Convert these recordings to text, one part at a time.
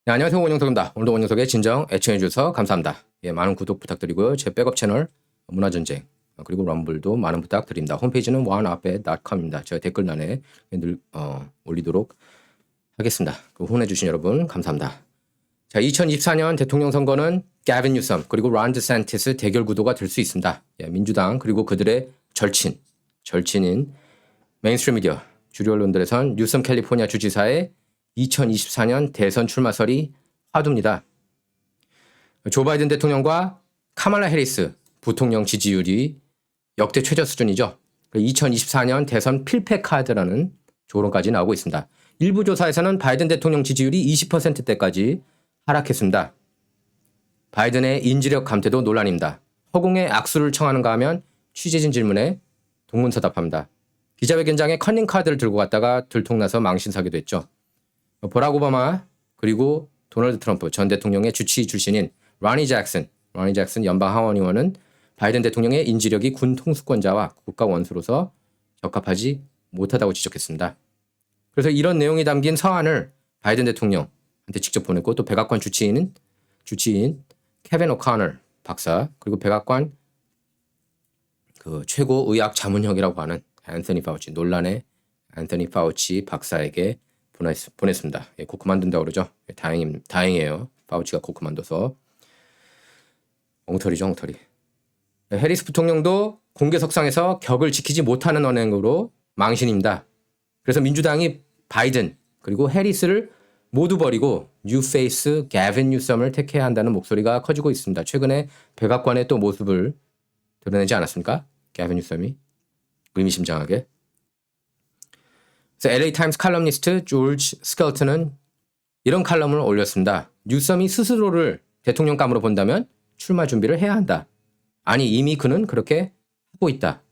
네, 안녕하세요. 원영석입니다. 오늘도 원영석의 진정 애청해 주셔서 감사합니다. 예, 많은 구독 부탁드리고요. 제 백업 채널 문화전쟁 그리고 럼블도 많은 부탁드립니다. 홈페이지는 oneup에.com입니다. 제가 댓글란에 늘 올리도록 하겠습니다. 후원해 주신 여러분 감사합니다. 자, 2024년 대통령 선거는 게빈 뉴섬 그리고 론 디샌티스 대결 구도가 될 수 있습니다. 예, 민주당 그리고 그들의 절친인 메인스트림 미디어 주류 언론들에선 뉴섬 캘리포니아 주지사의 2024년 대선 출마설이 화두입니다. 조 바이든 대통령과 카말라 해리스 부통령 지지율이 역대 최저 수준이죠. 2024년 대선 필패 카드라는 조론까지 나오고 있습니다. 일부 조사에서는 바이든 대통령 지지율이 20%대까지 하락했습니다. 바이든의 인지력 감퇴도 논란입니다. 허공에 악수를 청하는가 하면 취재진 질문에 동문서답합니다. 기자회견장에 커닝 카드를 들고 갔다가 들통나서 망신사기도 했죠. 버락 오바마 그리고 도널드 트럼프 전 대통령의 주치 출신인 로니 잭슨 연방 하원 의원은 바이든 대통령의 인지력이 군 통수권자와 국가 원수로서 적합하지 못하다고 지적했습니다. 그래서 이런 내용이 담긴 서한을 바이든 대통령한테 직접 보냈고 또 백악관 주치인 케빈 오카너 박사 그리고 백악관 그 최고 의학 자문형이라고 하는 앤서니 파우치 논란의 앤서니 파우치 박사에게 보냈습니다. 예, 곧 그만둔다고 그러죠. 예, 다행이에요. 파우치가 곧 그만둬서. 엉터리죠, 엉터리. 예, 해리스 부통령도 공개석상에서 격을 지키지 못하는 언행으로 망신입니다. 그래서 민주당이 바이든 그리고 해리스를 모두 버리고 뉴페이스 게빈 뉴섬을 택해야 한다는 목소리가 커지고 있습니다. 최근에 백악관의 또 모습을 드러내지 않았습니까? 게빈 뉴섬이 의미심장하게. 그래서 LA 타임스 칼럼니스트 조지 스켈턴은 이런 칼럼을 올렸습니다. 뉴섬이 스스로를 대통령감으로 본다면 출마 준비를 해야 한다. 아니 이미 그는 그렇게 하고 있다.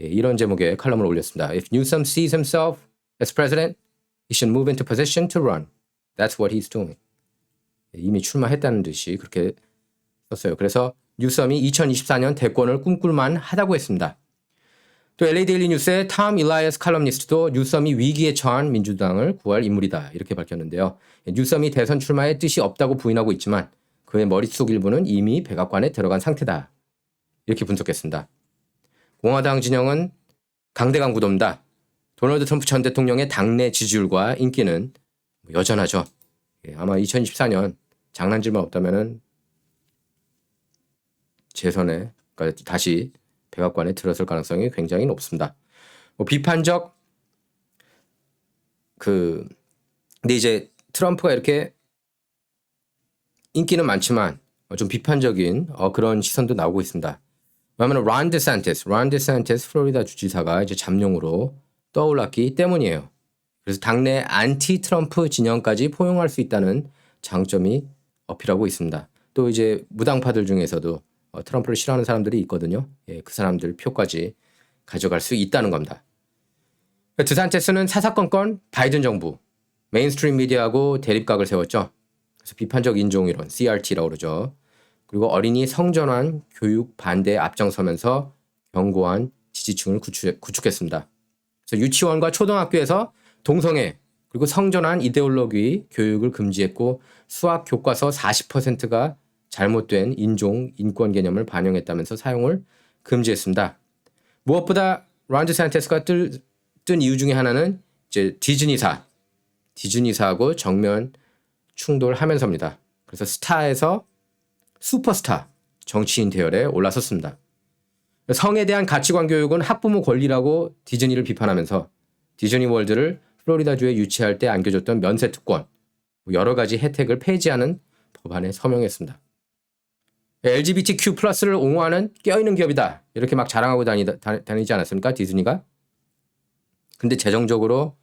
예, 이런 제목의 칼럼을 올렸습니다. If Newsom sees himself as president, he should move into position to run. That's what he's doing. 예, 이미 출마했다는 듯이 그렇게 썼어요. 그래서 뉴섬이 2024년 대권을 꿈꿀만 하다고 했습니다. 또 LA 데일리 뉴스의 톰 일라이어스 칼럼니스트도 뉴섬이 위기에 처한 민주당을 구할 인물이다 이렇게 밝혔는데요. 뉴섬이 대선 출마에 뜻이 없다고 부인하고 있지만 그의 머릿속 일부는 이미 백악관에 들어간 상태다 이렇게 분석했습니다. 공화당 진영은 강대강 구도입니다. 도널드 트럼프 전 대통령의 당내 지지율과 인기는 여전하죠. 아마 2024년 장난질만 없다면은 재선에 그러니까 다시 백악관에 들어설 가능성이 굉장히 높습니다. 비판적 근데 이제 트럼프가 이렇게 인기는 많지만 좀 비판적인 그런 시선도 나오고 있습니다. 왜냐하면 론 디샌티스 플로리다 주지사가 이제 잠룡으로 떠올랐기 때문이에요. 그래서 당내 안티 트럼프 진영까지 포용할 수 있다는 장점이 어필하고 있습니다. 또 이제 무당파들 중에서도 트럼프를 싫어하는 사람들이 있거든요. 예, 그 사람들 표까지 가져갈 수 있다는 겁니다. 드산테스는 사사건건 바이든 정부, 메인스트림 미디어하고 대립각을 세웠죠. 그래서 비판적 인종이론, CRT라고 그러죠. 그리고 어린이 성전환 교육 반대에 앞장서면서 견고한 지지층을 구축했습니다. 그래서 유치원과 초등학교에서 동성애 그리고 성전환 이데올로기 교육을 금지했고 수학 교과서 40%가 잘못된 인권 개념을 반영했다면서 사용을 금지했습니다. 무엇보다 론 디샌티스가 뜬 이유 중에 하나는 이제 디즈니사하고 정면 충돌하면서입니다. 그래서 스타에서 슈퍼스타 정치인 대열에 올라섰습니다. 성에 대한 가치관 교육은 학부모 권리라고 디즈니를 비판하면서 디즈니 월드를 플로리다주에 유치할 때 안겨줬던 면세 특권, 여러 가지 혜택을 폐지하는 법안에 서명했습니다. LGBTQ+를 옹호하는 깨어있는 기업이다. 이렇게 막 자랑하고 다니지 않았습니까? 디즈니가. 근데 재정적으로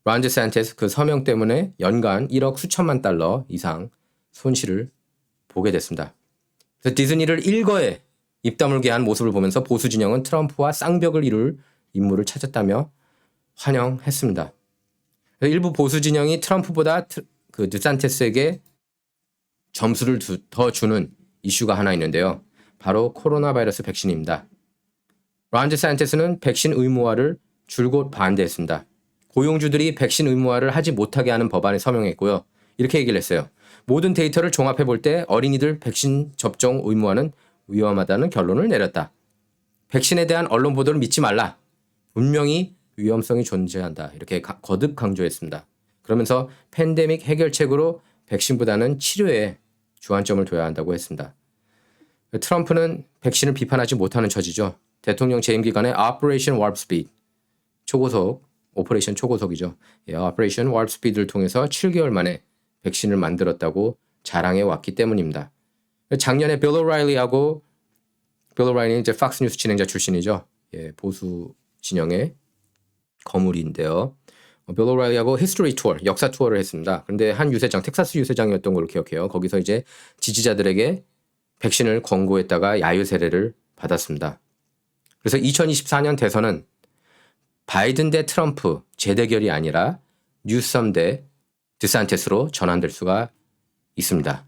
론 디샌티스 그 서명 때문에 연간 1억 수천만 달러 이상 손실을 보게 됐습니다. 그래서 디즈니를 일거에 입 다물게 한 모습을 보면서 보수 진영은 트럼프와 쌍벽을 이룰 인물을 찾았다며 환영했습니다. 일부 보수 진영이 트럼프보다 그 디샌티스에게 점수를 더 주는 이슈가 하나 있는데요. 바로 코로나 바이러스 백신입니다. 론 디샌티스는 백신 의무화를 줄곧 반대했습니다. 고용주들이 백신 의무화를 하지 못하게 하는 법안에 서명했고요. 이렇게 얘기를 했어요. 모든 데이터를 종합해 볼 때 어린이들 백신 접종 의무화는 위험하다는 결론을 내렸다. 백신에 대한 언론 보도를 믿지 말라. 분명히 위험성이 존재한다. 이렇게 거듭 강조했습니다. 그러면서 팬데믹 해결책으로 백신보다는 치료에 주안점을 둬야 한다고 했습니다. 트럼프는 백신을 비판하지 못하는 처지죠. 대통령 재임 기간에 Operation Warp Speed, 초고속, 오퍼레이션 초고속이죠. Operation Warp Speed를 통해서 7개월 만에 백신을 만들었다고 자랑해 왔기 때문입니다. 작년에 빌 오라일리는 이제 팍스 뉴스 진행자 출신이죠. 보수 진영의 거물인데요. 빌 오라일리하고 히스토리 투어, 역사 투어를 했습니다. 그런데 한 유세장, 텍사스 유세장이었던 걸로 기억해요. 거기서 이제 지지자들에게 백신을 권고했다가 야유 세례를 받았습니다. 그래서 2024년 대선은 바이든 대 트럼프 재대결이 아니라 뉴섬 대 드산티스로 전환될 수가 있습니다.